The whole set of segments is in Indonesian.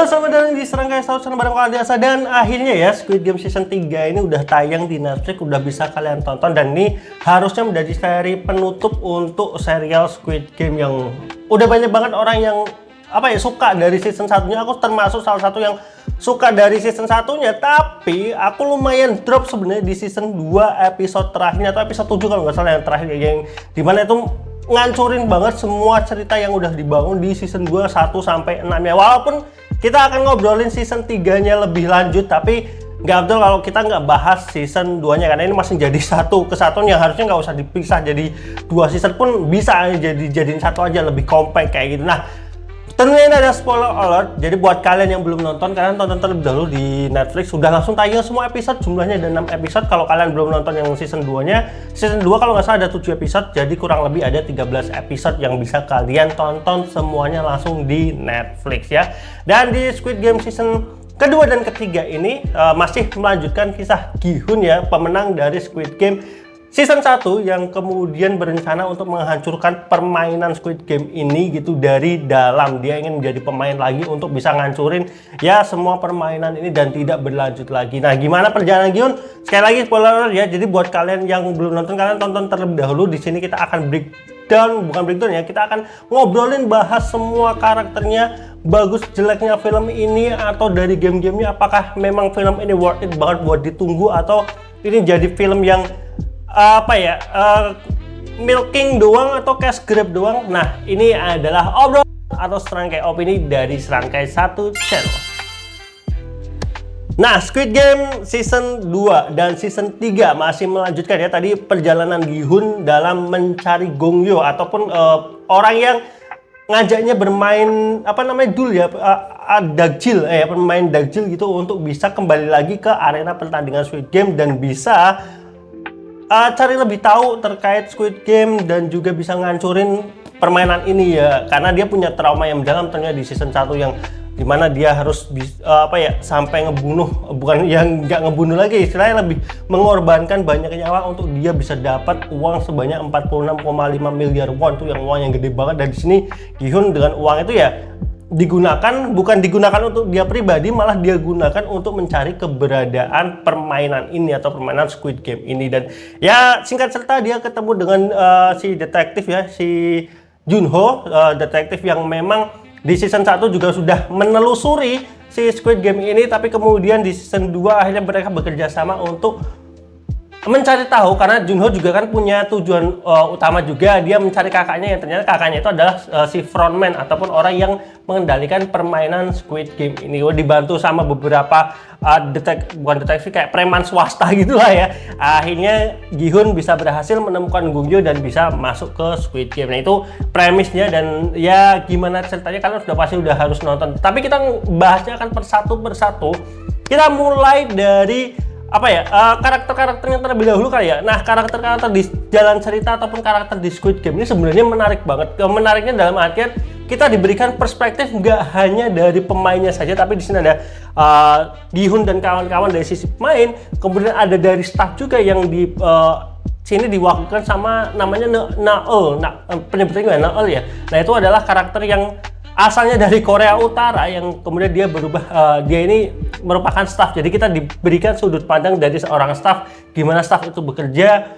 selamat datang di Serangkai Sausan bareng kalian biasa. Dan akhirnya ya Squid Game Season 3 ini udah tayang di Netflix, udah bisa kalian tonton. Dan ini harusnya menjadi seri penutup untuk serial Squid Game yang udah banyak banget orang yang suka dari season satunya. Aku termasuk salah satu yang suka dari season satunya, tapi aku lumayan drop sebenarnya di season 2 episode terakhirnya, atau episode 7 kalau nggak salah yang terakhir, yang dimana itu ngancurin banget semua cerita yang udah dibangun di season 2 1 sampai 6 ya. Walaupun kita akan ngobrolin season 3-nya lebih lanjut, tapi nggak betul kalau kita nggak bahas season 2-nya, karena ini masih jadi satu kesatuan yang harusnya nggak usah dipisah. Jadi 2 season pun bisa jadiin satu aja, lebih compact kayak gitu. Nah, tentunya ini ada spoiler alert, jadi buat kalian yang belum nonton, kalian tonton terlebih dahulu di Netflix. Sudah langsung tayang semua episode, jumlahnya ada 6 episode. Kalau kalian belum nonton yang season 2-nya, season 2 kalau nggak salah ada 7 episode, jadi kurang lebih ada 13 episode yang bisa kalian tonton semuanya langsung di Netflix ya. Dan di Squid Game season kedua dan ketiga ini masih melanjutkan kisah Gi-hun ya, pemenang dari Squid Game Season 1 yang kemudian berencana untuk menghancurkan permainan Squid Game ini gitu dari dalam. Dia ingin menjadi pemain lagi untuk bisa ngancurin ya semua permainan ini dan tidak berlanjut lagi. Nah, gimana perjalanan Gi-hun? Sekali lagi spoiler ya. Jadi buat kalian yang belum nonton, kalian tonton terlebih dahulu. Di sini kita akan breakdown ya. Kita akan ngobrolin, bahas semua karakternya, bagus jeleknya film ini atau dari game-gamenya, apakah memang film ini worth it banget buat ditunggu atau ini jadi film yang milking doang atau cash grab doang. Nah, ini adalah obrolan atau serangkai opini dari Serangkai Satu Channel. Nah, Squid Game Season 2 dan Season 3 masih melanjutkan ya tadi perjalanan Gi-hun dalam mencari Gongyo ataupun orang yang ngajaknya bermain dul ya, dagjil pemain dagjil gitu, untuk bisa kembali lagi ke arena pertandingan Squid Game dan bisa cari lebih tahu terkait Squid Game dan juga bisa ngancurin permainan ini ya, karena dia punya trauma yang mendalam ternyata di season 1 yang dimana dia harus sampai ngebunuh, bukan yang nggak ngebunuh lagi, istilahnya lebih mengorbankan banyak nyawa untuk dia bisa dapat uang sebanyak 46,5 miliar won, tuh yang uang yang gede banget. Dan di sini Gi-hun dengan uang itu ya bukan digunakan untuk dia pribadi, malah dia gunakan untuk mencari keberadaan permainan ini atau permainan Squid Game ini. Dan ya singkat cerita dia ketemu dengan si detektif ya, si Junho, detektif yang memang di season 1 juga sudah menelusuri si Squid Game ini, tapi kemudian di season 2 akhirnya mereka bekerja sama untuk mencari tahu, karena Junho juga kan punya tujuan utama juga, dia mencari kakaknya yang ternyata kakaknya itu adalah si frontman ataupun orang yang mengendalikan permainan Squid Game ini. Dibantu sama beberapa bukan detektif, kayak preman swasta gitulah ya. Akhirnya Gi-hun bisa berhasil menemukan Gongyo dan bisa masuk ke Squid Game. Nah, itu premisnya, dan ya gimana ceritanya kalian udah harus nonton. Tapi kita bahasnya akan persatu. Kita mulai dari karakter-karakternya terlebih dahulu kali ya. Nah, karakter-karakter di jalan cerita ataupun karakter di Squid Game ini sebenarnya menarik banget. Menariknya dalam artian kita diberikan perspektif nggak hanya dari pemainnya saja, tapi di sini ada Gi-hun dan kawan-kawan dari sisi pemain, kemudian ada dari staff juga yang di sini diwakilkan sama namanya Naeul. Penyebutannya Naeul ya. Nah, itu adalah karakter yang asalnya dari Korea Utara yang kemudian dia berubah, dia ini merupakan staff. Jadi kita diberikan sudut pandang dari seorang staff, gimana staff itu bekerja,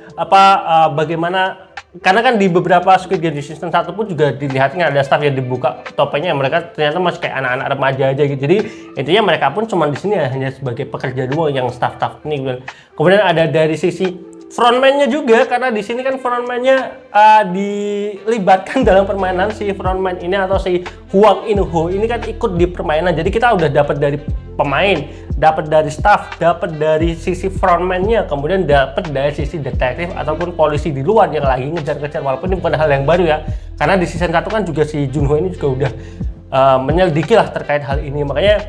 bagaimana, karena kan di beberapa Squid Game di season 1 pun juga dilihatnya ada staff yang dibuka topengnya, mereka ternyata masih kayak anak-anak remaja aja gitu. Jadi intinya mereka pun cuma di sini hanya sebagai pekerja doang yang staff-staff ini. Kemudian ada dari sisi frontman-nya juga, karena di sini kan frontman-nya dilibatkan dalam permainan. Si frontman ini atau si Hwang In-ho ini kan ikut di permainan. Jadi kita udah dapat dari pemain, dapat dari staff, dapat dari sisi frontman-nya, kemudian dapat dari sisi detektif ataupun polisi di luar yang lagi ngejar-ngejar. Walaupun ini bukan hal yang baru ya, karena di season 1 kan juga si Junho ini juga udah menyelidiki lah terkait hal ini. Makanya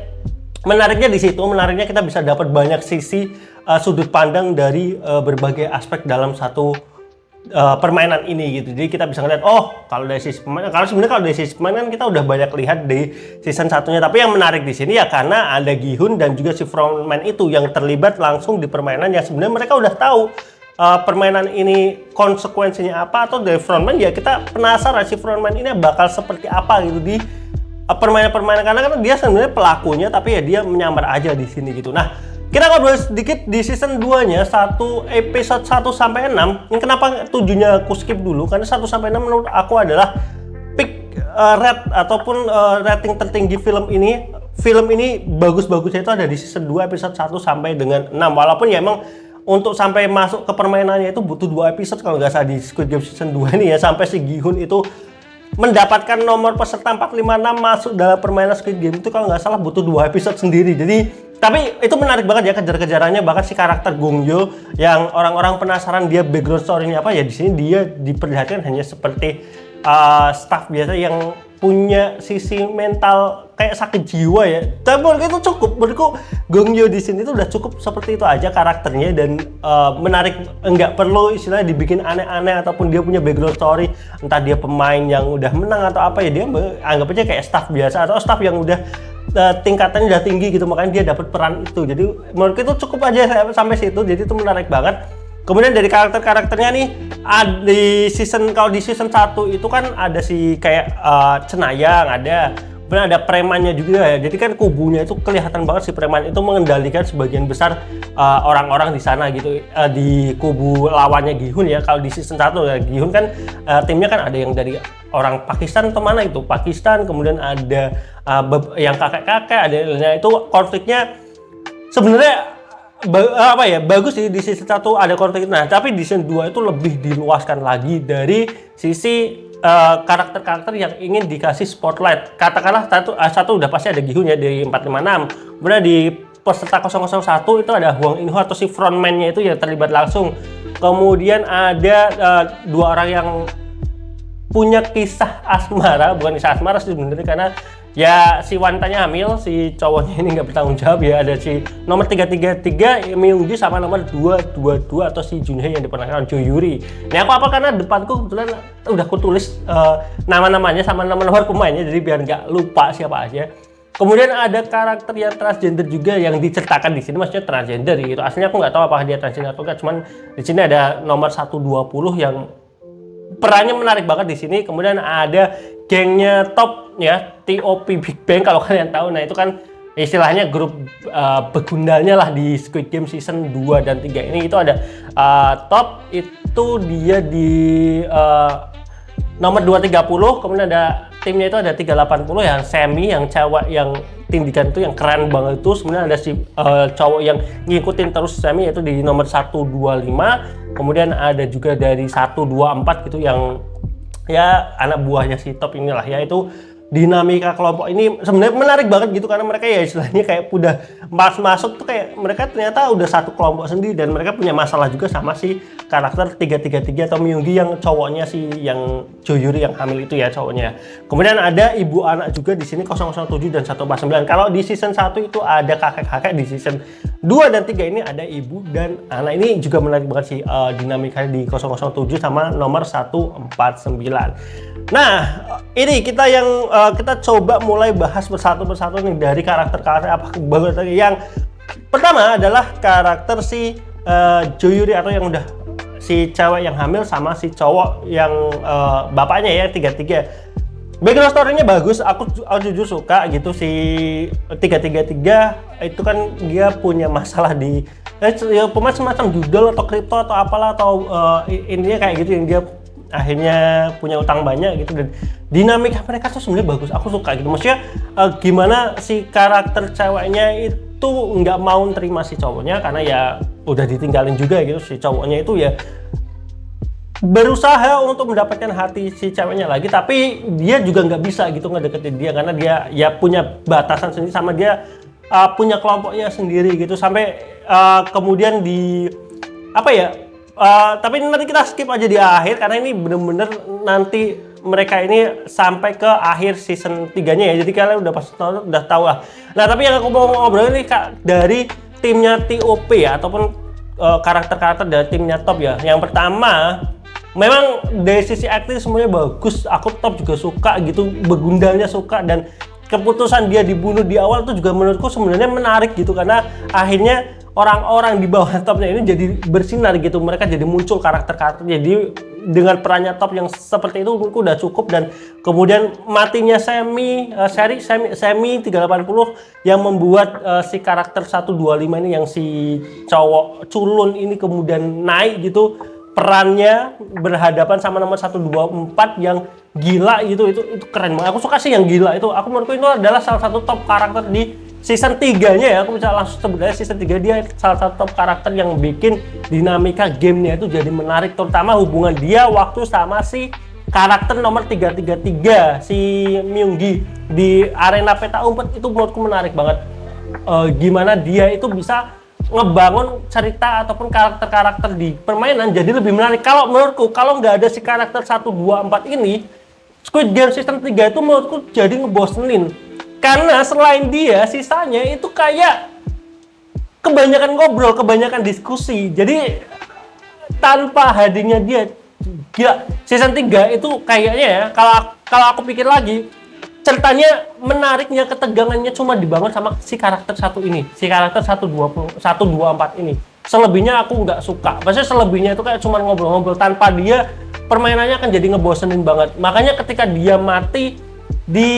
menariknya di situ, kita bisa dapat banyak sisi sudut pandang dari berbagai aspek dalam satu permainan ini gitu. Jadi kita bisa ngeliat, kalau dari sisi pemain, kalau dari sisi pemain kan kita udah banyak lihat di season satunya. Tapi yang menarik di sini ya karena ada Gi-hun dan juga si frontman itu yang terlibat langsung di permainan yang sebenarnya mereka udah tahu permainan ini konsekuensinya apa, atau dari frontman ya kita penasaran si frontman ini bakal seperti apa gitu di permainan-permainan, karena kan dia sebenarnya pelakunya tapi ya dia menyamar aja di sini gitu. Nah, kita ngobrol sedikit di season 2-nya, episode 1 sampai 6. Ini kenapa 7-nya aku skip dulu? Karena 1 sampai 6 menurut aku adalah peak rate ataupun rating tertinggi film ini. Film ini bagus-bagusnya itu ada di season 2 episode 1 sampai dengan 6. Walaupun ya emang untuk sampai masuk ke permainannya itu butuh 2 episode kalau nggak salah di Squid Game season 2 ini ya, sampai si Gi-hun itu mendapatkan nomor peserta 456 masuk dalam permainan Squid Game itu kalau nggak salah butuh 2 episode sendiri. Jadi tapi itu menarik banget ya kejar-kejarannya, bahkan si karakter Gong Yoo yang orang-orang penasaran dia background story-nya apa ya, di sini dia diperlihatkan hanya seperti staff biasa yang punya sisi mental kayak sakit jiwa ya. Tapi menurutku itu cukup, menurutku Gong Yoo di sini itu udah cukup seperti itu aja karakternya, dan menarik, nggak perlu istilahnya dibikin aneh-aneh ataupun dia punya background story, entah dia pemain yang udah menang atau apa ya, dia anggap aja kayak staff biasa atau staff yang udah tingkatannya udah tinggi gitu, makanya dia dapat peran itu. Jadi menurutku itu cukup aja sampai situ, jadi itu menarik banget. Kemudian dari karakter-karakternya nih, kalau di season 1 itu kan ada si kayak cenayang, kemudian ada premannya juga ya. Jadi kan kubunya itu kelihatan banget si preman itu mengendalikan sebagian besar orang-orang di sana gitu, di kubu lawannya Gi-hun ya. Kalau di season 1 ya, Gi-hun kan timnya kan ada yang dari orang Pakistan atau mana itu, Pakistan, kemudian ada yang kakek-kakek, ada itu konfliknya sebenarnya bagus sih. Di season 1 ada konflik. Nah, tapi di season 2 itu lebih diluaskan lagi dari sisi karakter-karakter yang ingin dikasih spotlight. Katakanlah satu udah pasti ada Gi-hun ya dari 456. Kemudian di peserta 001 itu ada Hwang In-ho atau si frontman-nya itu yang terlibat langsung. Kemudian ada dua orang yang punya kisah asmara, bukan kisah asmara sih sebenarnya, karena ya si wanitanya hamil, si cowoknya ini nggak bertanggung jawab ya. Ada si nomor 333 Myung-ji sama nomor 222 atau si Junhye yang diperankan Jo Yuri. Ini aku apa karena depanku kebetulan udah aku tulis nama-namanya sama nama-nama pemainnya, jadi biar nggak lupa siapa aja. Kemudian ada karakter yang transgender juga yang diceritakan di sini, maksudnya transgender gitu. Aslinya aku nggak tahu apakah dia transgender atau enggak, cuman di sini ada nomor 120 yang perannya menarik banget di sini. Kemudian ada gengnya Top ya, TOP Big Bang kalau kalian tahu. Nah, itu kan istilahnya grup begundalnya lah di Squid Game season 2 dan 3 ini. Itu ada Top, itu dia di nomor 230. Kemudian ada timnya itu ada 380 yang Semi, yang cewek yang tindikan itu yang keren banget itu. Kemudian ada si cowok yang ngikutin terus Semi, yaitu di nomor 125. Kemudian ada juga dari 124 gitu yang ya anak buahnya si Top inilah ya. Itu dinamika kelompok ini sebenarnya menarik banget gitu, karena mereka ya istilahnya kayak udah masuk tuh kayak mereka ternyata udah satu kelompok sendiri, dan mereka punya masalah juga sama si karakter 333 atau Myung-gi yang cowoknya si yang Jo Yuri yang hamil itu ya cowoknya. Kemudian ada ibu anak juga di sini 007 dan 149. Kalau di season 1 itu ada kakek-kakek, di season 2 dan 3 ini ada ibu dan anak. Ini juga menarik banget sih dinamikanya di 007 sama nomor 149. Nah, ini kita coba mulai bahas persatu-persatu nih dari karakter-karakter apa bagus. Yang pertama adalah karakter si Jo Yuri atau yang udah si cewek yang hamil sama si cowok yang bapaknya ya, 33. Background story-nya bagus, aku jujur suka gitu. Si 333 itu kan dia punya masalah di ya pemain semacam judul atau kripto atau apalah, atau intinya kayak gitu, yang dia akhirnya punya utang banyak gitu. Dan dinamika mereka tuh sebenarnya bagus, aku suka gitu. Maksudnya gimana si karakter ceweknya itu nggak mau terima si cowoknya karena ya udah ditinggalin juga gitu. Si cowoknya itu ya berusaha untuk mendapatkan hati si ceweknya lagi, tapi dia juga nggak bisa gitu ngedeketin dia karena dia ya punya batasan sendiri, sama dia punya kelompoknya sendiri gitu. Sampai kemudian di apa ya, tapi nanti kita skip aja di akhir karena ini bener-bener nanti mereka ini sampai ke akhir season 3-nya ya, jadi kalian udah tahu lah. Nah, tapi yang aku mau ngobrol ini dari timnya TOP ya, ataupun karakter-karakter dari timnya Top ya. Yang pertama, memang dari sisi akting semuanya bagus, aku Top juga suka gitu, begundalnya suka, dan keputusan dia dibunuh di awal tuh juga menurutku sebenarnya menarik gitu, karena akhirnya orang-orang di bawah Topnya ini jadi bersinar gitu, mereka jadi muncul karakter-karakter, jadi dengan perannya top yang seperti itu menurutku udah cukup. Dan kemudian matinya Semi 380 yang membuat si karakter 125 ini, yang si cowok culun ini kemudian naik gitu perannya berhadapan sama nomor 124 yang gila gitu. Itu keren banget. Aku suka sih yang gila itu. Aku menurutku itu adalah salah satu top karakter di season 3-nya ya. Aku bisa langsung sebut aja season 3 dia salah satu top karakter yang bikin dinamika gamenya itu jadi menarik, terutama hubungan dia waktu sama si karakter nomor 333 si Myunggi di arena peta umpet. Itu menurutku menarik banget. Gimana dia itu bisa ngebangun cerita ataupun karakter-karakter di permainan jadi lebih menarik. Kalau menurutku, kalau nggak ada si karakter 124 ini, Squid Game season 3 itu menurutku jadi ngebosenin. Karena selain dia, sisanya itu kayak kebanyakan ngobrol, kebanyakan diskusi. Jadi tanpa hadirnya dia, gila, season 3 itu kayaknya ya, kalau aku pikir lagi, ceritanya menariknya, ketegangannya cuma dibangun sama si karakter satu ini, si karakter 124 ini. Selebihnya aku nggak suka. Maksudnya selebihnya itu kayak cuma ngobrol-ngobrol, tanpa dia permainannya akan jadi ngebosenin banget. Makanya ketika dia mati di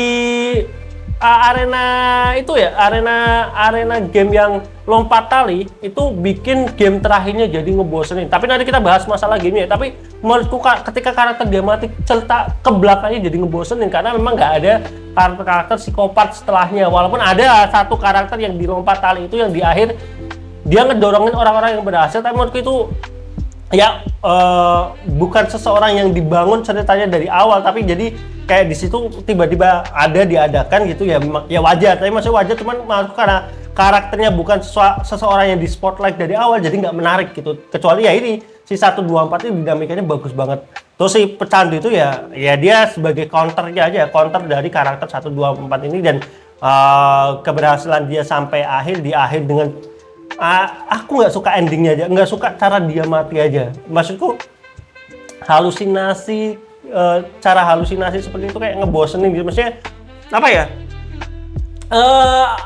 arena itu ya, arena game yang lompat tali, itu bikin game terakhirnya jadi ngebosenin. Tapi nanti kita bahas masalah gamenya. Tapi menurutku ketika karakter dia mati, cerita ke belakangnya jadi ngebosenin karena memang nggak ada karakter psikopat setelahnya. Walaupun ada satu karakter yang di lompat tali itu yang di akhir dia ngedorongin orang-orang yang berhasil, tapi menurutku itu ya bukan seseorang yang dibangun ceritanya dari awal, tapi jadi kayak di situ tiba-tiba diadakan gitu ya, ya wajar. Tapi maksudnya wajar, cuman karena karakternya bukan seseorang yang di spotlight dari awal, jadi nggak menarik gitu. Kecuali ya ini si 124 ini dinamikanya bagus banget. Terus si pecandu itu ya dia sebagai counternya aja, counter dari karakter 124 ini. Dan keberhasilan dia sampai di akhir dengan aku nggak suka endingnya aja, nggak suka cara dia mati aja. Maksudku cara halusinasi seperti itu kayak ngebosenin gitu. Maksudnya apa ya,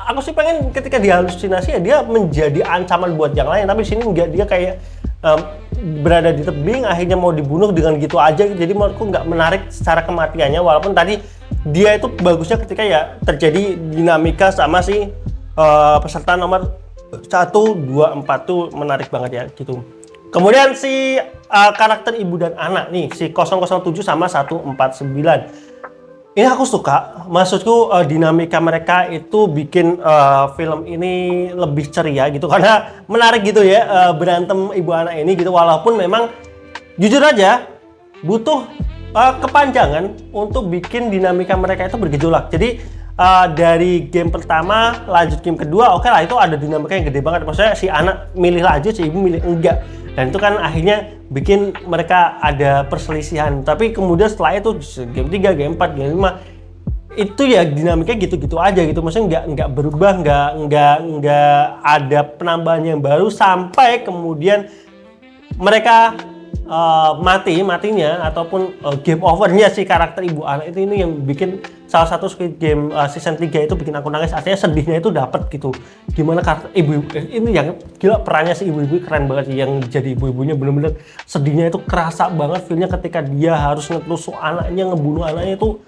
aku sih pengen ketika dia halusinasi ya dia menjadi ancaman buat yang lain, tapi di sini enggak, dia kayak berada di tebing akhirnya mau dibunuh dengan gitu aja. Jadi menurutku nggak menarik secara kematiannya. Walaupun tadi dia itu bagusnya ketika ya terjadi dinamika sama si peserta nomor 124 tuh menarik banget ya gitu. Kemudian si karakter ibu dan anak nih, si 007 sama 149. Ini aku suka, maksudku dinamika mereka itu bikin film ini lebih ceria gitu, karena menarik gitu ya, berantem ibu anak ini gitu. Walaupun memang jujur aja butuh kepanjangan untuk bikin dinamika mereka itu bergejolak. Jadi dari game pertama lanjut game kedua, oke lah, itu ada dinamika yang gede banget. Maksudnya si anak milih lanjut, si ibu milih enggak, dan itu kan akhirnya bikin mereka ada perselisihan. Tapi kemudian setelah itu game 3, game 4, game 5 itu ya dinamikanya gitu-gitu aja gitu. Maksudnya nggak berubah, nggak ada penambahan yang baru sampai kemudian mereka matinya ataupun game overnya si karakter ibu anak itu. Ini yang bikin salah satu Squid Game season 3 itu bikin aku nangis. Artinya sedihnya itu dapat gitu. Gimana karakter ibu-ibu ini yang gila, perannya si ibu-ibu keren banget sih. Yang jadi ibu-ibunya bener-bener sedihnya itu kerasa banget feelnya ketika dia harus ngetusuk anaknya, ngebunuh anaknya itu.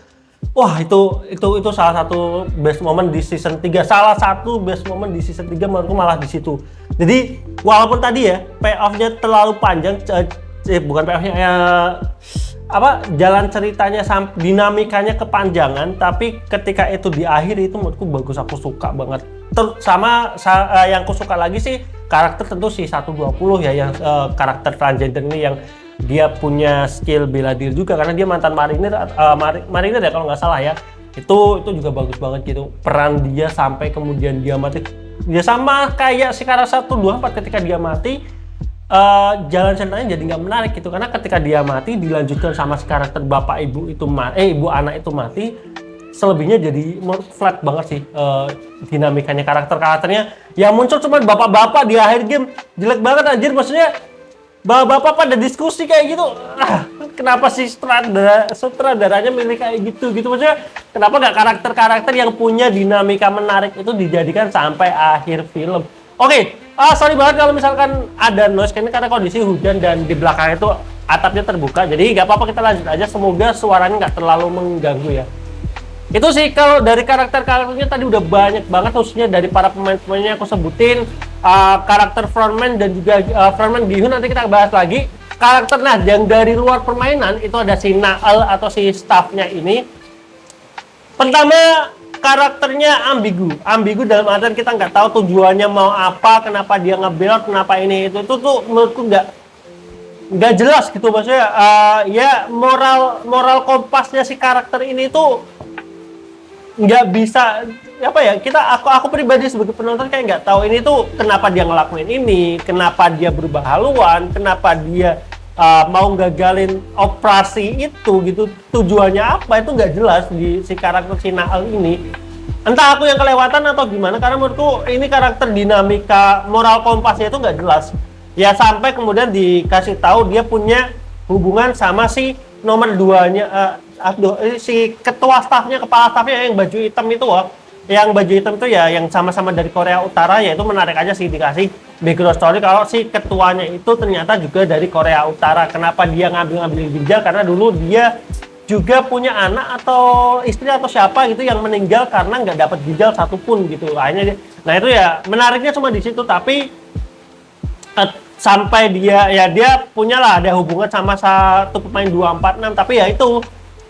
Wah, itu salah satu best moment di season 3. Salah satu best moment di season 3 menurutku malah di situ. Jadi walaupun tadi ya payoff-nya terlalu panjang, bukan payoff-nya jalan ceritanya dinamikanya kepanjangan, tapi ketika itu di akhir itu menurutku bagus, aku suka banget. Sama yang aku suka lagi sih karakter tentu si 120 ya, yang karakter transgender ini yang dia punya skill bela diri juga karena dia mantan marinir ya kalau nggak salah ya. Itu juga bagus banget gitu, peran dia sampai kemudian dia mati. Dia sama kayak si karakter 124, ketika dia mati jalan ceritanya jadi nggak menarik gitu, karena ketika dia mati dilanjutkan sama si karakter bapak ibu itu ibu anak itu mati. Selebihnya jadi flat banget sih dinamikanya, karakternya yang muncul cuma bapak-bapak di akhir game, jelek banget anjir. Maksudnya bapak-bapak pada diskusi kayak gitu, kenapa sih sutradaranya milih kayak gitu maksudnya kenapa nggak karakter-karakter yang punya dinamika menarik itu dijadikan sampai akhir film. Oke, sorry banget kalau misalkan ada noise, karena kondisi hujan dan di belakang itu atapnya terbuka. Jadi nggak apa-apa, kita lanjut aja, semoga suaranya nggak terlalu mengganggu ya. Itu sih kalau dari karakter-karakternya tadi udah banyak banget, khususnya dari para pemain-pemainnya aku sebutin. Karakter frontman dan juga frontman Gi-hun nanti kita bahas lagi. Karakter, nah yang dari luar permainan itu ada si Naal atau si staffnya ini. Pertama, karakternya ambigu dalam artian kita nggak tahu tujuannya mau apa, kenapa dia nge-build, kenapa ini itu tuh menurutku nggak jelas gitu maksudnya. Ya moral kompasnya si karakter ini tuh nggak bisa apa ya, aku pribadi sebagai penonton kayak nggak tahu ini tuh kenapa dia ngelakuin ini, kenapa dia berubah haluan, kenapa dia mau gagalin operasi itu gitu, tujuannya apa itu nggak jelas di si karakter si Naal ini. Entah aku yang kelewatan atau gimana, karena menurutku ini karakter dinamika moral kompasnya itu nggak jelas ya, sampai kemudian dikasih tahu dia punya hubungan sama si nomor 2-nya, si ketua stafnya, kepala stafnya yang baju hitam itu yang baju hitam itu ya, yang sama-sama dari Korea Utara ya. Itu menarik aja sih, dikasih background story kalau si ketuanya itu ternyata juga dari Korea Utara. Kenapa dia ngambil ginjal? Karena dulu dia juga punya anak atau istri atau siapa gitu yang meninggal karena nggak dapat ginjal satupun gitu. Akhirnya nah itu ya menariknya cuma di situ, tapi sampai dia punyalah ada hubungan sama satu pemain 246, tapi ya itu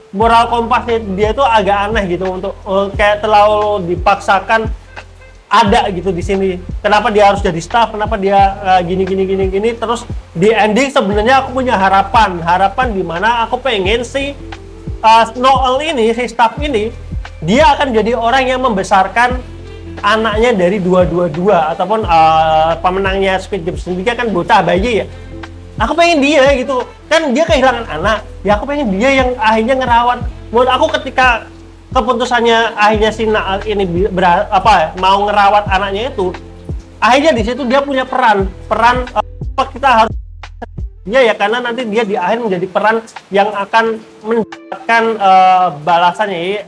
moral kompasnya dia tuh agak aneh gitu, untuk kayak terlalu dipaksakan ada gitu di sini. Kenapa dia harus jadi staff? Kenapa dia gini, terus di ending sebenarnya aku punya harapan di mana aku pengen si Noel ini, si staff ini, dia akan jadi orang yang membesarkan anaknya dari 222 ataupun pemenangnya Squid Game sendiri kan bocah bayi ya. Aku pengen dia gitu, kan dia kehilangan anak ya, aku pengen dia yang akhirnya ngerawat. Menurut aku ketika keputusannya akhirnya si Naal ini mau ngerawat anaknya itu, akhirnya di situ dia punya peran kita harus ya, karena nanti dia di akhir menjadi peran yang akan mendapatkan balasannya.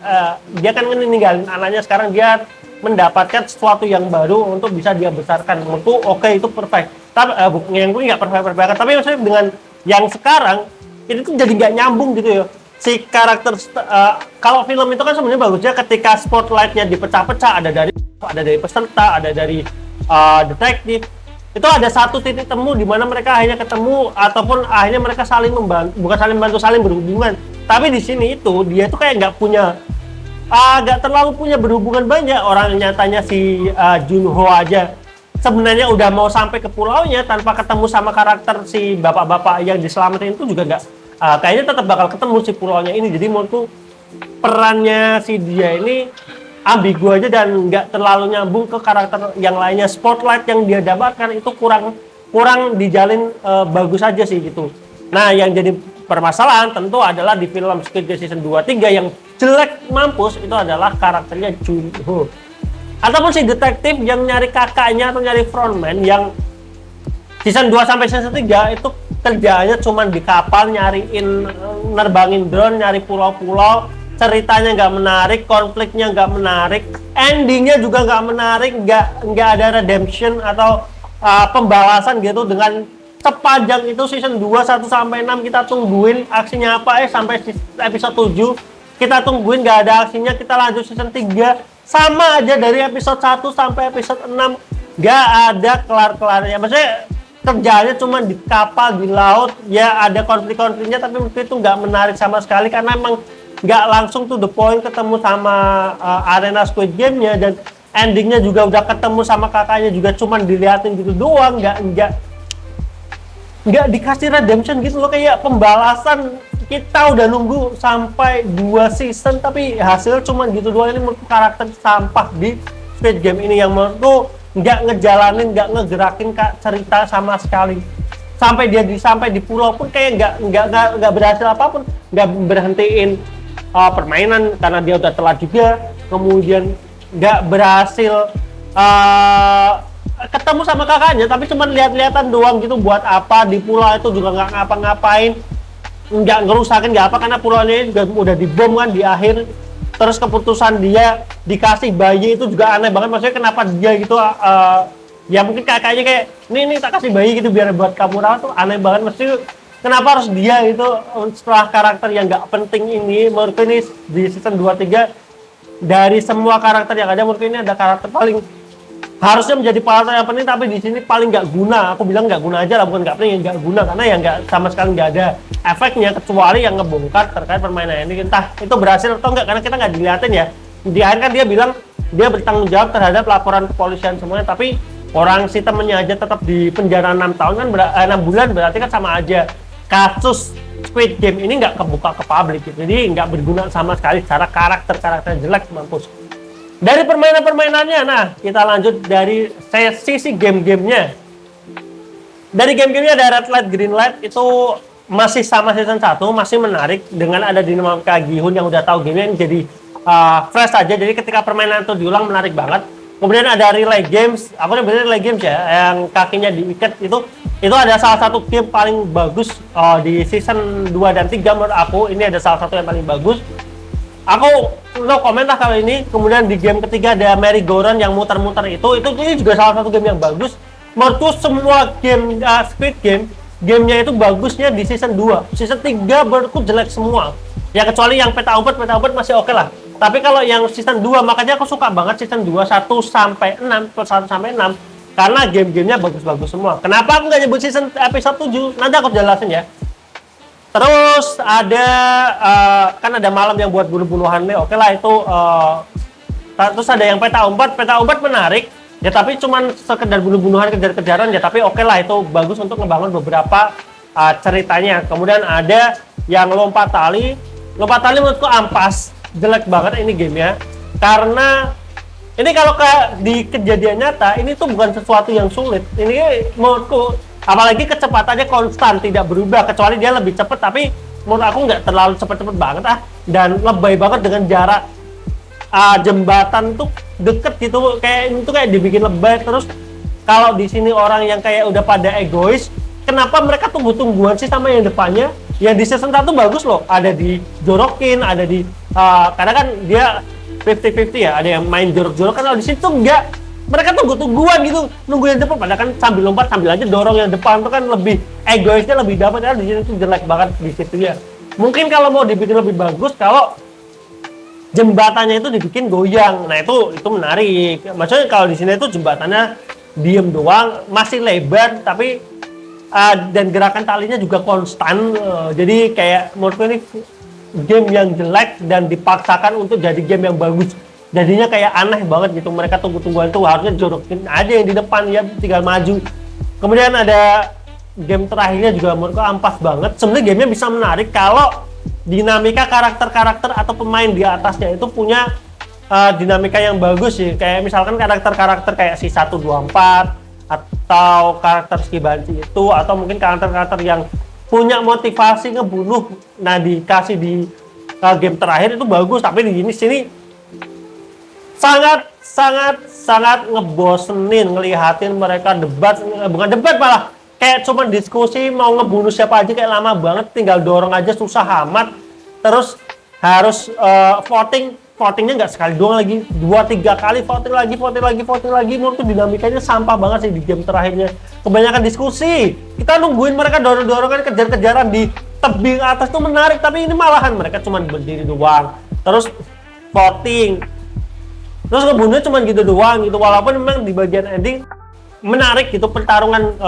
Dia kan meninggalin anaknya, sekarang dia mendapatkan sesuatu yang baru untuk bisa dia besarkan. Menurutku oke, itu perfect. Tapi yang gue nggak perfect, tapi maksudnya dengan yang sekarang ini tuh jadi nggak nyambung gitu ya. Si karakter kalau film itu kan sebenarnya bagusnya ketika spotlightnya dipecah-pecah, ada dari peserta, ada dari detektif. Itu ada satu titik temu di mana mereka akhirnya ketemu ataupun akhirnya mereka saling membantu, bukan saling membantu, saling berhubungan. Tapi di sini itu dia tuh kayak nggak terlalu punya berhubungan banyak. Orang nyatanya si Junho aja sebenarnya udah mau sampai ke pulaunya tanpa ketemu sama karakter si bapak-bapak yang diselamatin itu juga nggak, kayaknya tetap bakal ketemu si pulaunya ini. Jadi menurutku perannya si dia ini ambigu aja dan nggak terlalu nyambung ke karakter yang lainnya. Spotlight yang dia dapatkan itu kurang dijalin bagus aja sih gitu. Nah yang jadi permasalahan tentu adalah di film Squid Game season 2-3 yang jelek mampus itu adalah karakternya Junho, ataupun si detektif yang nyari kakaknya atau nyari frontman yang season 2 sampai season 3 itu kerjanya cuma di kapal nyariin, nerbangin drone, nyari pulau-pulau. Ceritanya nggak menarik, konfliknya nggak menarik, endingnya juga nggak menarik, nggak ada redemption atau pembalasan gitu. Dengan sepanjang itu season 2 1 sampai 6 kita tungguin aksinya apa, sampai episode 7 kita tungguin nggak ada aksinya, kita lanjut season 3 sama aja dari episode 1 sampai episode 6 nggak ada kelar-kelarnya. Maksudnya kerjanya cuma di kapal, di laut ya, ada konflik-konfliknya tapi mungkin itu nggak menarik sama sekali karena emang nggak langsung to the point ketemu sama arena Squid Game-nya, dan endingnya juga udah ketemu sama kakaknya juga cuma diliatin gitu doang, nggak dikasih redemption gitu loh, kayak pembalasan. Kita udah nunggu sampai 2 season tapi hasil cuma gitu doang. Ini menurut karakter sampah di Squid Game ini yang menurutku nggak ngejalanin, nggak ngegerakin cerita sama sekali. Sampai di pulau pun kayak nggak berhasil apapun, nggak berhentiin permainan karena dia udah telat juga. Kemudian nggak berhasil ketemu sama kakaknya, tapi cuma lihat-lihatan doang gitu. Buat apa di pulau itu juga nggak ngapa-ngapain, nggak ngerusakin nggak apa, karena pulaunya juga udah dibom kan di akhir. Terus keputusan dia dikasih bayi itu juga aneh banget. Maksudnya kenapa dia gitu, ya mungkin kakaknya kayak ini tak kasih bayi gitu biar buat kamu rawat, tuh aneh banget. Mesti kenapa harus dia itu setelah karakter yang nggak penting ini. Menurutku ini di season 2-3 dari semua karakter yang ada, menurutku ini ada karakter paling harusnya menjadi karakter yang penting, tapi di sini paling nggak guna. Aku bilang nggak guna aja lah, bukan nggak penting, nggak guna, karena ya nggak sama sekali nggak ada efeknya kecuali yang ngebongkar terkait permainan ini. Entah itu berhasil atau enggak, karena kita nggak dilihatin ya. Di akhir kan dia bilang dia bertanggung jawab terhadap laporan kepolisian semuanya, tapi orang si temennya aja tetap di penjara 6 tahun kan 6 bulan, berarti kan sama aja. Kasus Squid Game ini nggak kebuka ke publik gitu. Jadi nggak berguna sama sekali secara karakter jelek, mampus. Dari permainan-permainannya, nah kita lanjut dari sisi game-gamenya. Dari game-gamenya ada Red Light, Green Light, itu masih sama season 1, masih menarik dengan ada dinamika Gi-hun yang udah tahu gamenya, jadi fresh aja. Jadi ketika permainan itu diulang menarik banget. Kemudian ada Relay Games, aku udah Relay Games ya, yang kakinya diikat itu ada salah satu game paling bagus di season 2 dan 3 menurut aku. Ini ada salah satu yang paling bagus. Aku no komentar kali ini. Kemudian di game ketiga ada Merry Go Round yang muter-muter ini juga salah satu game yang bagus. Menurutku semua game Squid Game, gamenya itu bagusnya di season 2. Season 3 menurutku jelek semua. Ya kecuali yang peta umpet masih oke lah. Tapi kalau yang season 2, makanya aku suka banget season 2 1 sampai 6 karena game-gamenya bagus-bagus semua. Kenapa aku nggak nyebut season episode 7? Nanti aku jelasin ya. Terus ada kan ada malam yang buat bunuh-bunuhan nih, oke lah itu. Terus ada yang peta umpet menarik ya, tapi cuman sekedar bunuh-bunuhan, kejar-kejaran ya, tapi oke lah itu bagus untuk ngebangun beberapa ceritanya. Kemudian ada yang lompat tali menurutku ampas, jelek banget ini gamenya, karena ini kalau di kejadian nyata ini tuh bukan sesuatu yang sulit. Ini menurutku apalagi kecepatannya konstan, tidak berubah, kecuali dia lebih cepat, tapi menurut aku nggak terlalu cepet-cepet banget dan lebay banget dengan jarak jembatan tuh deket gitu, kayak dibikin lebay. Terus kalau di sini orang yang kayak udah pada egois, kenapa mereka tunggu-tungguan sih sama yang depannya? Yang di season 1 bagus loh, ada dijorokin, ada karena kan dia 50-50 ya, ada yang main jorok-jorokan. Kalau di situ enggak, mereka tunggu-tungguan gitu, nunggu yang depan, padahal kan sambil lompat sambil aja dorong yang depan, itu kan lebih egoisnya lebih dapat. Ya di sini tuh jelek banget di situ ya. Mungkin kalau mau dibikin lebih bagus, kalau jembatannya itu dibikin goyang, nah itu menarik. Maksudnya kalau di sini itu jembatannya diem doang, masih lebar, tapi dan gerakan talinya juga konstan. Jadi kayak menurutku ini game yang jelek dan dipaksakan untuk jadi game yang bagus. Jadinya kayak aneh banget gitu, mereka tunggu-tungguan itu harusnya jorokin aja yang di depan ya, tinggal maju. Kemudian ada game terakhirnya juga menurutku ampas banget. Sebenarnya gamenya bisa menarik kalau dinamika karakter-karakter atau pemain di atasnya itu punya dinamika yang bagus sih. Kayak misalkan karakter-karakter kayak si 124 atau karakter Skibanci itu, atau mungkin karakter-karakter yang punya motivasi ngebunuh, nah dikasih di game terakhir itu bagus. Tapi di sini sangat ngebosenin ngelihatin mereka bukan debat malah kayak cuman diskusi mau ngebunuh siapa aja, kayak lama banget, tinggal dorong aja susah amat. Terus harus votingnya nggak sekali doang lagi, 2-3 kali voting lagi. Menurut dinamikanya sampah banget sih di game terakhirnya, kebanyakan diskusi. Kita nungguin mereka dorong-dorongan, kejar-kejaran di tebing atas tuh menarik, tapi ini malahan mereka cuman berdiri doang, terus voting, terus ngebunuhnya cuman gitu doang gitu. Walaupun memang di bagian ending menarik gitu, pertarungan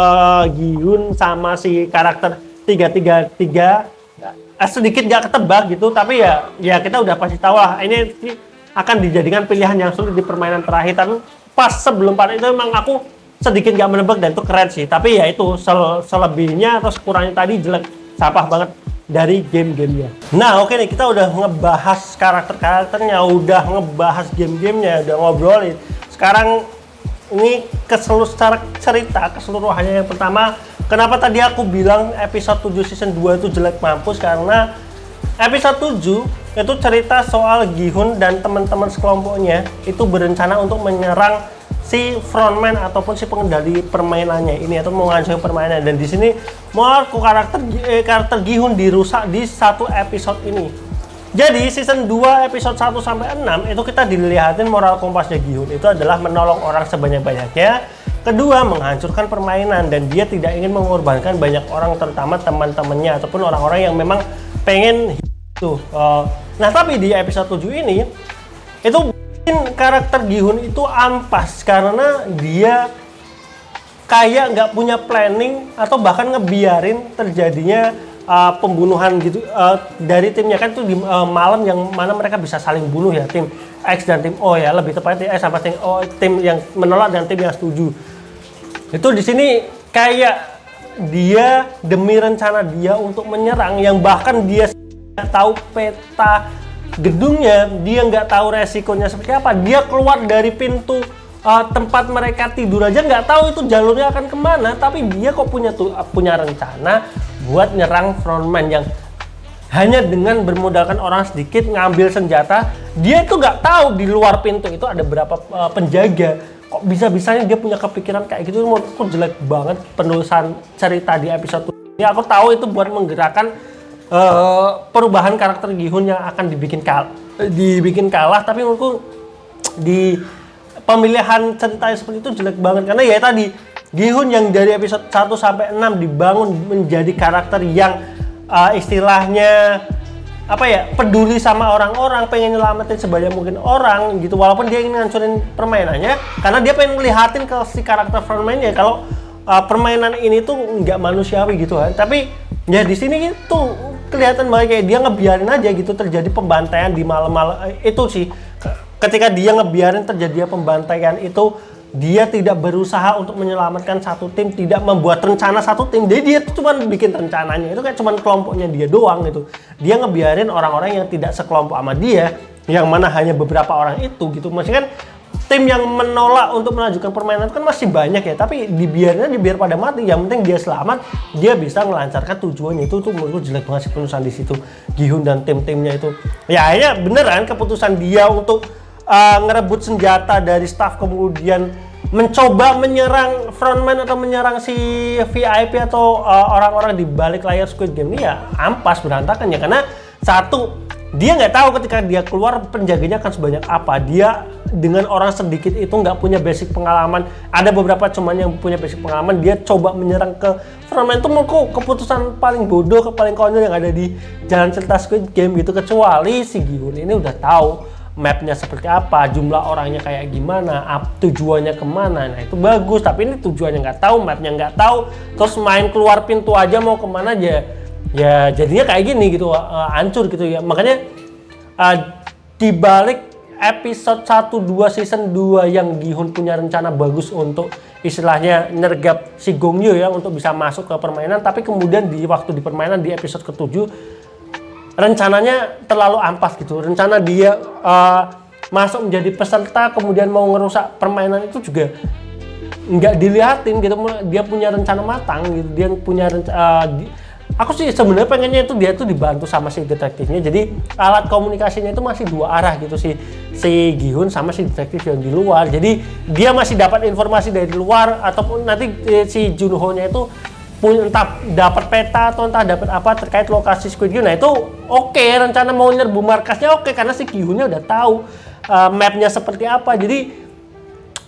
Gi-hun sama si karakter 333 sedikit gak ketebak gitu, tapi ya kita udah pasti tahu lah ini akan dijadikan pilihan yang sulit di permainan terakhir. Tapi pas sebelum part itu memang aku sedikit gak menebak dan itu keren sih. Tapi ya itu selebihnya atau sekurangnya tadi jelek, sampah banget dari game-gamenya. Nah oke nih, kita udah ngebahas karakter-karakternya, udah ngebahas game-gamenya, udah ngobrolin. Sekarang ini secara cerita keseluruhannya. Yang pertama, kenapa tadi aku bilang episode 7 season 2 itu jelek mampus, karena episode 7 itu cerita soal Gi-hun dan teman-teman sekelompoknya itu berencana untuk menyerang si frontman ataupun si pengendali permainannya ini, atau mau ngancurin permainan. Dan di sini menurutku karakter Gi-hun dirusak di satu episode ini. Jadi season 2 episode 1 sampai 6 itu kita dilihatin moral kompasnya Gi-hun itu adalah menolong orang sebanyak-banyaknya, Kedua, menghancurkan permainan dan dia tidak ingin mengorbankan banyak orang, terutama teman-temannya ataupun orang-orang yang memang pengen itu. Nah, tapi di episode 7 ini itu bikin karakter Gi-hun itu ampas karena dia kayak nggak punya planning atau bahkan ngebiarin terjadinya pembunuhan gitu dari timnya. Kan itu di malam yang mana mereka bisa saling bunuh ya, tim X dan tim O ya, lebih tepatnya sama tim O, tim yang menolak dan tim yang setuju. Itu di sini kayak dia demi rencana dia untuk menyerang yang bahkan dia nggak tahu peta gedungnya, dia nggak tahu resikonya seperti apa, dia keluar dari pintu tempat mereka tidur aja nggak tahu itu jalurnya akan kemana, tapi dia kok punya rencana buat nyerang frontman yang hanya dengan bermodalkan orang sedikit, ngambil senjata. Dia itu nggak tahu di luar pintu itu ada berapa penjaga. Kok bisa-bisanya dia punya kepikiran kayak gitu. Menurutku jelek banget penulisan cerita di episode ini. Aku tahu itu buat menggerakkan perubahan karakter Gi-hun yang akan dibikin kalah, tapi menurutku di pemilihan cerita seperti itu jelek banget. Karena ya tadi Gi-hun yang dari episode 1 sampai 6 dibangun menjadi karakter yang istilahnya apa ya, peduli sama orang-orang, pengen nyelamatin sebanyak mungkin orang gitu, walaupun dia ingin ngancurin permainannya karena dia pengen ngelihatin ke si karakter frontman-nya kalau permainan ini tuh nggak manusiawi gitu kan. Tapi ya di sini itu kelihatan banget kayak dia ngebiarin aja gitu terjadi pembantaian di malam-malam itu sih. Ketika dia ngebiarin terjadi pembantaian itu, dia tidak berusaha untuk menyelamatkan satu tim, tidak membuat rencana satu tim. Jadi dia tuh cuma bikin rencananya, itu kayak cuma kelompoknya dia doang gitu. Dia ngebiarin orang-orang yang tidak sekelompok sama dia, yang mana hanya beberapa orang itu gitu. Maksudnya kan tim yang menolak untuk melanjutkan permainan kan masih banyak ya, tapi dibiarnya dibiar pada mati. Yang penting dia selamat, dia bisa melancarkan tujuannya. Itu tuh menurutku jelek banget sih penulisan di situ. Gi-hun dan tim-timnya itu. Ya akhirnya beneran keputusan dia untuk ngerebut senjata dari staff, kemudian mencoba menyerang frontman atau menyerang si VIP atau orang-orang di balik layar Squid Game ini ya ampas berantakan ya. Karena satu, dia nggak tahu ketika dia keluar penjaganya akan sebanyak apa. Dia dengan orang sedikit itu nggak punya basic pengalaman, ada beberapa cuman yang punya basic pengalaman, dia coba menyerang ke frontman. Itu menurutku keputusan paling bodoh, paling konyol yang ada di jalan cerita Squid Game gitu. Kecuali si Gi-hun ini udah tahu mapnya seperti apa, jumlah orangnya kayak gimana, tujuannya kemana. Nah itu bagus, tapi ini tujuannya nggak tahu, mapnya nggak tahu, terus main keluar pintu aja mau kemana aja, ya jadinya kayak gini gitu, hancur gitu ya. Makanya di balik episode 1, 2, season 2 yang Gi-hun punya rencana bagus untuk istilahnya nyergap si Gong Yoo ya untuk bisa masuk ke permainan, tapi kemudian di waktu di permainan di episode ke-7 rencananya terlalu ampas gitu. Rencana dia masuk menjadi peserta kemudian mau ngerusak permainan itu juga nggak dilihatin gitu. Dia punya rencana matang gitu. Dia punya aku sih sebenarnya pengennya itu dia tuh dibantu sama si detektifnya. Jadi alat komunikasinya itu masih dua arah gitu, si Gi-hun sama si detektif yang di luar. Jadi dia masih dapat informasi dari luar, ataupun nanti si Junho-nya itu entah dapat peta atau entah dapat apa terkait lokasi Squid Game. Nah itu oke, rencana mau nyerbu markasnya oke, karena si Gi-hunnya udah tahu mapnya seperti apa. Jadi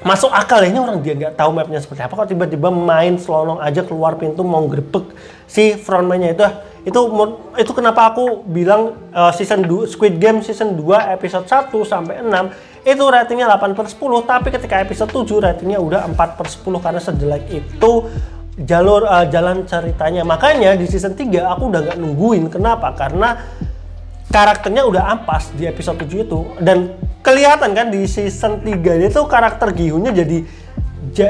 masuk akal ya, ini orang dia nggak tahu mapnya seperti apa kok tiba-tiba main selonong aja keluar pintu mau grebek si frontman-nya itu kenapa aku bilang season 2 Squid Game season 2 episode 1 sampai 6 itu ratingnya 8/10, tapi ketika episode 7 ratingnya udah 4/10 karena sejelek itu jalan ceritanya. Makanya di season 3 aku udah gak nungguin. Kenapa? Karena karakternya udah ampas di episode 7 itu, dan kelihatan kan di season 3 itu karakter Gi-hunnya jadi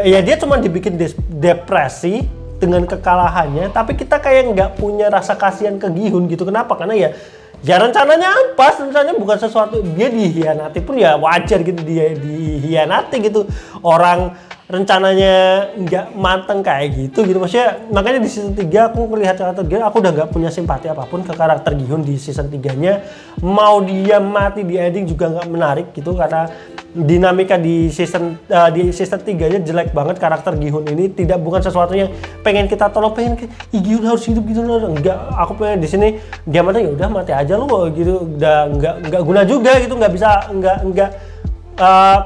ya dia cuma dibikin depresi dengan kekalahannya, tapi kita kayak nggak punya rasa kasihan ke Gi-hun gitu. Kenapa? Karena ya rencananya ampas, rencananya bukan sesuatu, dia dihianati pun ya wajar gitu, dia dihianati gitu. Orang rencananya nggak mateng kayak gitu maksudnya. Makanya di season 3 aku melihat karakter Gi-hun, aku udah nggak punya simpati apapun ke karakter Gi-hun di season 3-nya. Mau dia mati di ending juga nggak menarik gitu, karena dinamika di season 3-nya jelek banget. Karakter Gi-hun ini bukan sesuatu yang pengen kita tolong, pengen Gi-hun harus hidup gitu. Enggak, aku pengen di sini dia mati, ya udah mati aja lu gitu, udah nggak guna juga gitu, nggak bisa nggak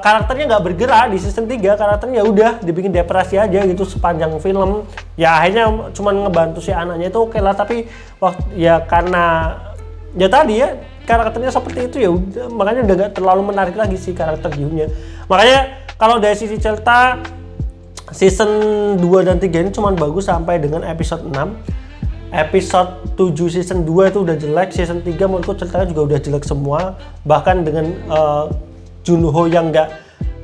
karakternya nggak bergerak. Di season 3 karakternya udah dibikin depresi aja gitu sepanjang film. Ya akhirnya cuman ngebantu si anaknya itu oke lah, tapi ya karena ya tadi ya karakternya seperti itu ya udah, makanya udah gak terlalu menarik lagi sih karakter Gi-hunnya. Makanya kalau dari sisi cerita season 2 dan 3 ini cuman bagus sampai dengan episode 6. Episode 7 season 2 itu udah jelek, season 3 menurutku ceritanya juga udah jelek semua. Bahkan dengan Junho yang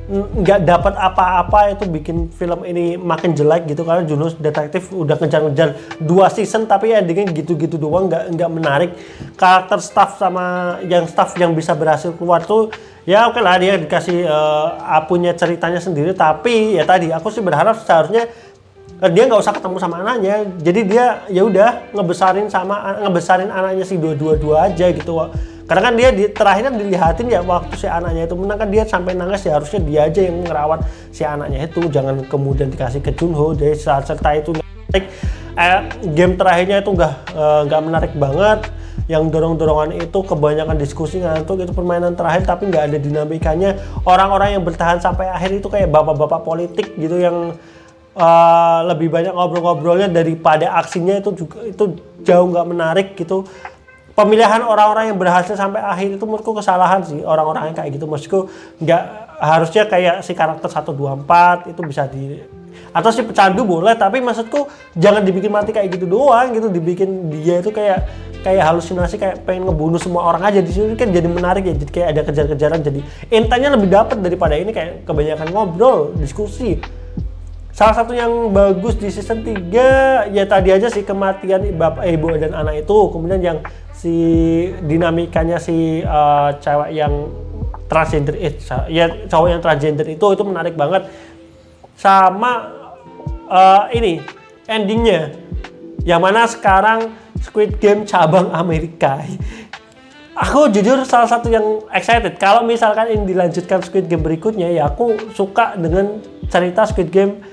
nggak dapat apa-apa itu bikin film ini makin jelek gitu, karena Junho detektif udah ngejar-ngejar 2 season tapi endingnya gitu-gitu doang, nggak menarik. Karakter staff sama staff yang bisa berhasil keluar tuh ya oke lah, dia dikasih punya ceritanya sendiri, tapi ya tadi aku sih berharap seharusnya dia nggak usah ketemu sama anaknya, jadi dia ya udah ngebesarin anaknya si dua-dua aja gitu. Karena kan dia terakhir dilihatin ya waktu si anaknya itu menang kan dia sampai nangis, ya harusnya dia aja yang ngerawat si anaknya itu, jangan kemudian dikasih ke Junho. Jadi saat cerita itu menarik, game terakhirnya itu nggak menarik banget. Yang dorong-dorongan itu kebanyakan diskusi ngantuk, itu permainan terakhir tapi nggak ada dinamikanya. Orang-orang yang bertahan sampai akhir itu kayak bapak-bapak politik gitu yang lebih banyak ngobrol-ngobrolnya daripada aksinya, itu jauh nggak menarik gitu. Pemilihan orang-orang yang berhasil sampai akhir itu menurutku kesalahan sih, orang-orang yang kayak gitu. Maksudku nggak harusnya kayak si karakter 1, 2, 4 itu bisa atau si pecandu boleh, tapi maksudku jangan dibikin mati kayak gitu doang gitu, dibikin dia itu kayak halusinasi, kayak pengen ngebunuh semua orang aja. Di sini kan jadi menarik ya, jadi kayak ada kejar-kejaran, jadi intinya lebih dapat daripada ini kayak kebanyakan ngobrol, diskusi. Salah satu yang bagus di season 3 ya tadi aja sih kematian bapak, ibu dan anak itu. Kemudian yang si dinamikanya si cewek yang transgender cowok yang transgender itu menarik banget. Sama ini endingnya yang mana sekarang Squid Game cabang Amerika. Aku jujur salah satu yang excited kalau misalkan ini dilanjutkan Squid Game berikutnya, ya aku suka dengan cerita Squid Game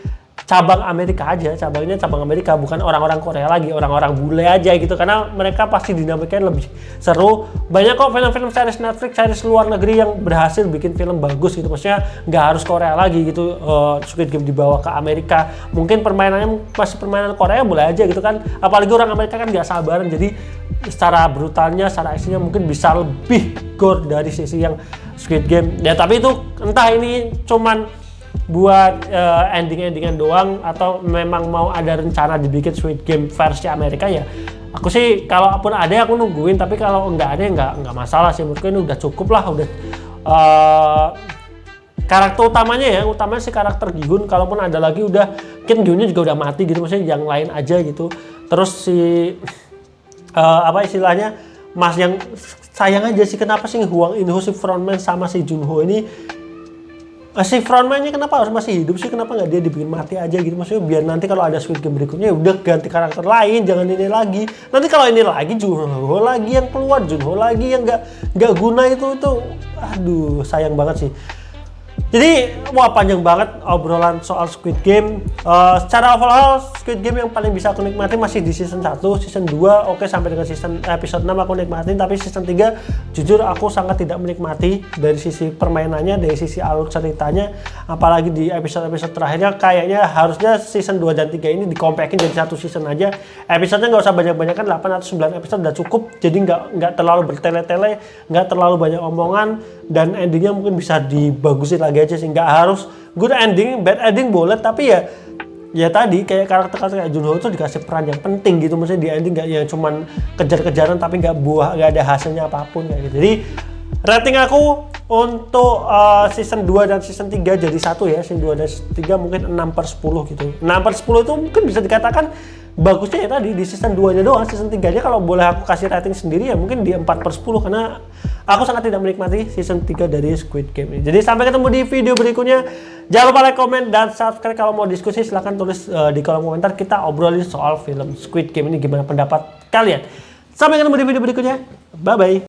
cabang Amerika aja, cabangnya cabang Amerika, bukan orang-orang Korea lagi, orang-orang bule aja gitu, karena mereka pasti dinamikanya lebih seru. Banyak kok film-film series Netflix, series luar negeri yang berhasil bikin film bagus gitu, maksudnya nggak harus Korea lagi gitu. Squid Game dibawa ke Amerika, mungkin permainannya masih permainan Korea boleh aja gitu kan, apalagi orang Amerika kan nggak sabaran, jadi secara brutalnya, secara aksinya mungkin bisa lebih gore dari sisi yang Squid Game ya. Tapi itu entah ini cuman buat ending-endingan doang atau memang mau ada rencana dibikin Squid Game versi Amerika, ya aku sih kalaupun ada aku nungguin, tapi kalau nggak ada ya nggak masalah sih. Mungkin udah cukup lah, udah karakter utamanya si karakter Gi-hun, kalaupun ada lagi udah Kim Gi-hunnya juga udah mati gitu, maksudnya yang lain aja gitu. Terus si apa istilahnya mas yang sayang aja sih, kenapa sih Hwang In-ho si frontman sama si Junho ini, si frontman-nya kenapa harus masih hidup sih, kenapa nggak dia dibikin mati aja gitu, maksudnya biar nanti kalau ada Squid Game berikutnya ya udah ganti karakter lain, jangan ini lagi. Nanti kalau ini lagi Junho lagi yang keluar, Junho lagi yang nggak guna, itu aduh sayang banget sih. Jadi wah panjang banget obrolan soal Squid Game. Secara overall Squid Game yang paling bisa aku nikmati masih di season 1, season 2 oke, sampai dengan episode 6 aku nikmatin, tapi season 3 jujur aku sangat tidak menikmati dari sisi permainannya, dari sisi alur ceritanya. Apalagi di episode-episode terakhirnya kayaknya harusnya season 2 dan 3 ini dikompakin jadi satu season aja. Episodenya nggak usah banyak-banyakan, 8 atau 9 episode udah cukup, jadi nggak terlalu bertele-tele, nggak terlalu banyak omongan, dan endingnya mungkin bisa dibagusin lagi aja sih. Nggak harus good ending, bad ending boleh, tapi ya tadi kayak karakter-karakter kayak Junho itu dikasih peran yang penting gitu, maksudnya di ending nggak yang cuman kejar-kejaran tapi nggak ada hasilnya apapun kayak gitu. Jadi rating aku untuk season 2 dan season 3 jadi satu ya, season 2 dan season 3 mungkin 6/10 gitu. 6/10 itu mungkin bisa dikatakan bagusnya ya tadi di season 2-nya doang. Season 3-nya kalau boleh aku kasih rating sendiri ya mungkin di 4/10, karena aku sangat tidak menikmati season 3 dari Squid Game ini. Jadi sampai ketemu di video berikutnya. Jangan lupa like, komen, dan subscribe. Kalau mau diskusi silahkan tulis di kolom komentar, kita obrolin soal film Squid Game ini, gimana pendapat kalian. Sampai ketemu di video berikutnya. Bye bye.